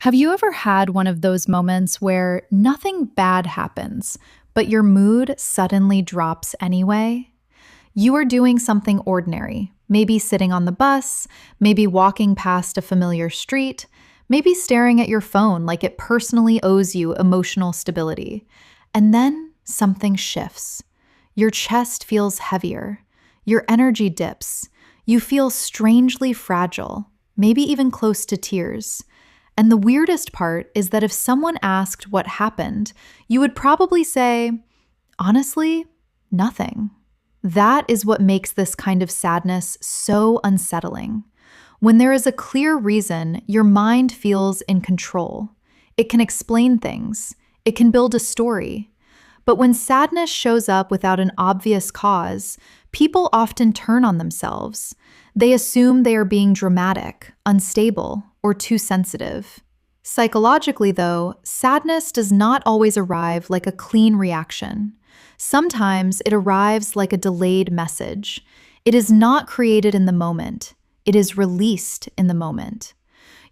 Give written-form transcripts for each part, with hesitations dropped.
Have you ever had one of those moments where nothing bad happens, but your mood suddenly drops anyway? You are doing something ordinary, maybe sitting on the bus, maybe walking past a familiar street, maybe staring at your phone like it personally owes you emotional stability. And then something shifts. Your chest feels heavier, your energy dips, you feel strangely fragile, maybe even close to tears. And the weirdest part is that if someone asked what happened, you would probably say, honestly, nothing. That is what makes this kind of sadness so unsettling. When there is a clear reason, your mind feels in control. It can explain things. It can build a story. But when sadness shows up without an obvious cause, people often turn on themselves. They assume they are being dramatic, unstable, or too sensitive. Psychologically, though, sadness does not always arrive like a clean reaction. Sometimes it arrives like a delayed message. It is not created in the moment. It is released in the moment.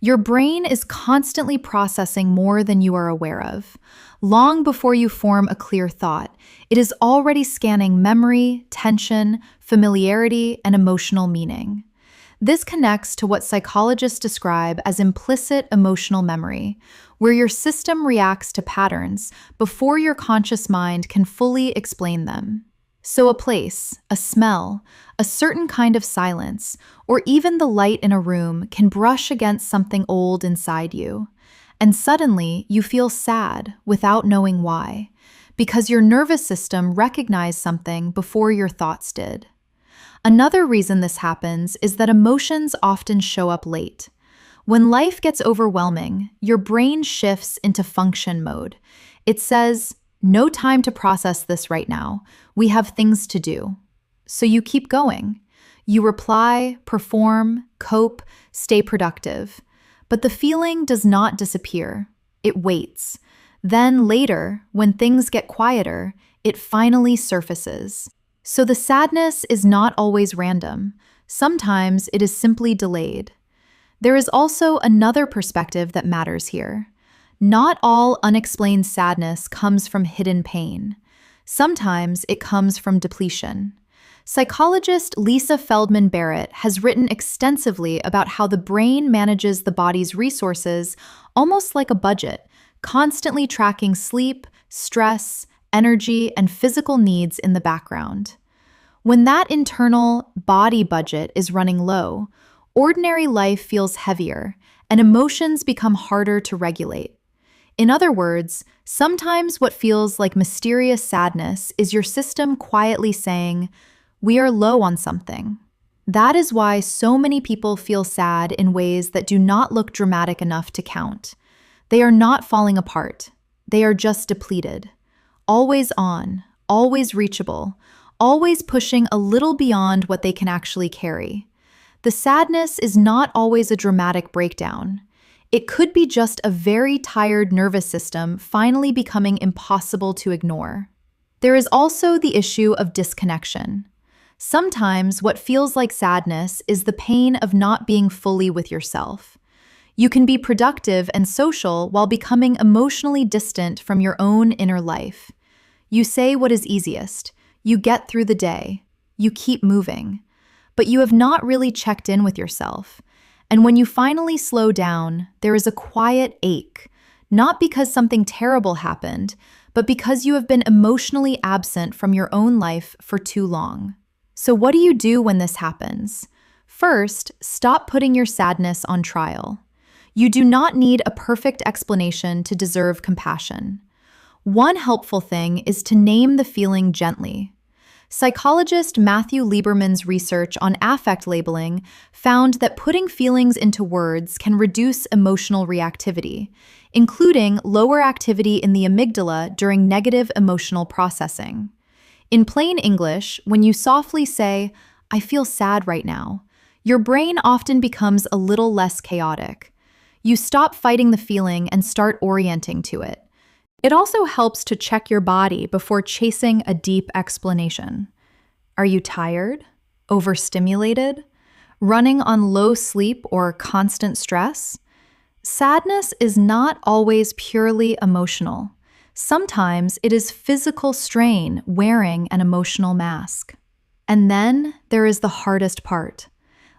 Your brain is constantly processing more than you are aware of. Long before you form a clear thought, it is already scanning memory, tension, familiarity, and emotional meaning. This connects to what psychologists describe as implicit emotional memory, where your system reacts to patterns before your conscious mind can fully explain them. So a place, a smell, a certain kind of silence, or even the light in a room can brush against something old inside you. And suddenly you feel sad without knowing why, because your nervous system recognized something before your thoughts did. Another reason this happens is that emotions often show up late. When life gets overwhelming, your brain shifts into function mode. It says, no time to process this right now. We have things to do. So you keep going. You reply, perform, cope, stay productive. But the feeling does not disappear. It waits. Then later, when things get quieter, it finally surfaces. So the sadness is not always random. Sometimes it is simply delayed. There is also another perspective that matters here. Not all unexplained sadness comes from hidden pain. Sometimes it comes from depletion. Psychologist Lisa Feldman Barrett has written extensively about how the brain manages the body's resources almost like a budget, constantly tracking sleep, stress, energy, and physical needs in the background. When that internal body budget is running low, ordinary life feels heavier, and emotions become harder to regulate. In other words, sometimes what feels like mysterious sadness is your system quietly saying, we are low on something. That is why so many people feel sad in ways that do not look dramatic enough to count. They are not falling apart. They are just depleted. Always on, always reachable, always pushing a little beyond what they can actually carry. The sadness is not always a dramatic breakdown. It could be just a very tired nervous system finally becoming impossible to ignore. There is also the issue of disconnection. Sometimes what feels like sadness is the pain of not being fully with yourself. You can be productive and social while becoming emotionally distant from your own inner life. You say what is easiest. You get through the day. You keep moving. But you have not really checked in with yourself. And when you finally slow down, there is a quiet ache, not because something terrible happened, but because you have been emotionally absent from your own life for too long. So what do you do when this happens? First, stop putting your sadness on trial. You do not need a perfect explanation to deserve compassion. One helpful thing is to name the feeling gently. Psychologist Matthew Lieberman's research on affect labeling found that putting feelings into words can reduce emotional reactivity, including lower activity in the amygdala during negative emotional processing. In plain English, when you softly say, "I feel sad right now," your brain often becomes a little less chaotic. You stop fighting the feeling and start orienting to it. It also helps to check your body before chasing a deep explanation. Are you tired? Overstimulated? Running on low sleep or constant stress? Sadness is not always purely emotional. Sometimes it is physical strain wearing an emotional mask. And then there is the hardest part,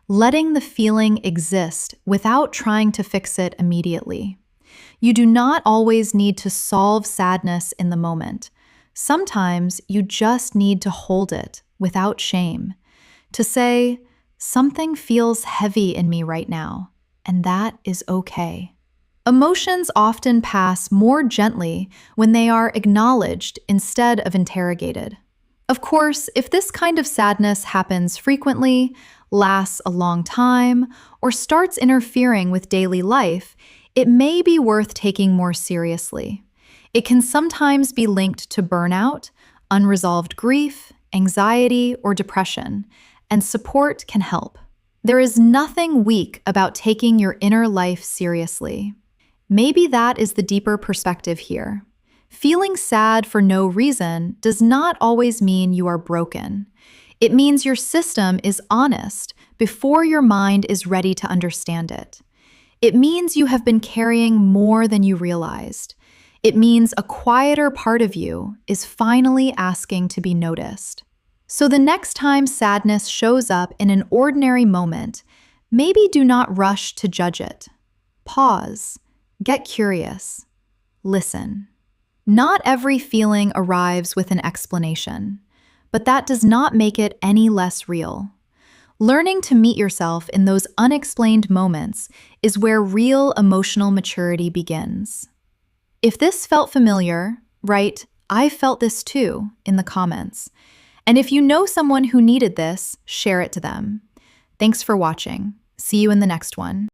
letting the feeling exist without trying to fix it immediately. You do not always need to solve sadness in the moment. Sometimes you just need to hold it without shame, to say, something feels heavy in me right now, and that is okay. Emotions often pass more gently when they are acknowledged instead of interrogated. Of course, if this kind of sadness happens frequently, lasts a long time, or starts interfering with daily life, it may be worth taking more seriously. It can sometimes be linked to burnout, unresolved grief, anxiety, or depression, and support can help. There is nothing weak about taking your inner life seriously. Maybe that is the deeper perspective here. Feeling sad for no reason does not always mean you are broken. It means your system is honest before your mind is ready to understand it. It means you have been carrying more than you realized. It means a quieter part of you is finally asking to be noticed. So the next time sadness shows up in an ordinary moment, maybe do not rush to judge it. Pause. Get curious. Listen. Not every feeling arrives with an explanation, but that does not make it any less real. Learning to meet yourself in those unexplained moments is where real emotional maturity begins. If this felt familiar, write, "I felt this too," in the comments. And if you know someone who needed this, share it to them. Thanks for watching. See you in the next one.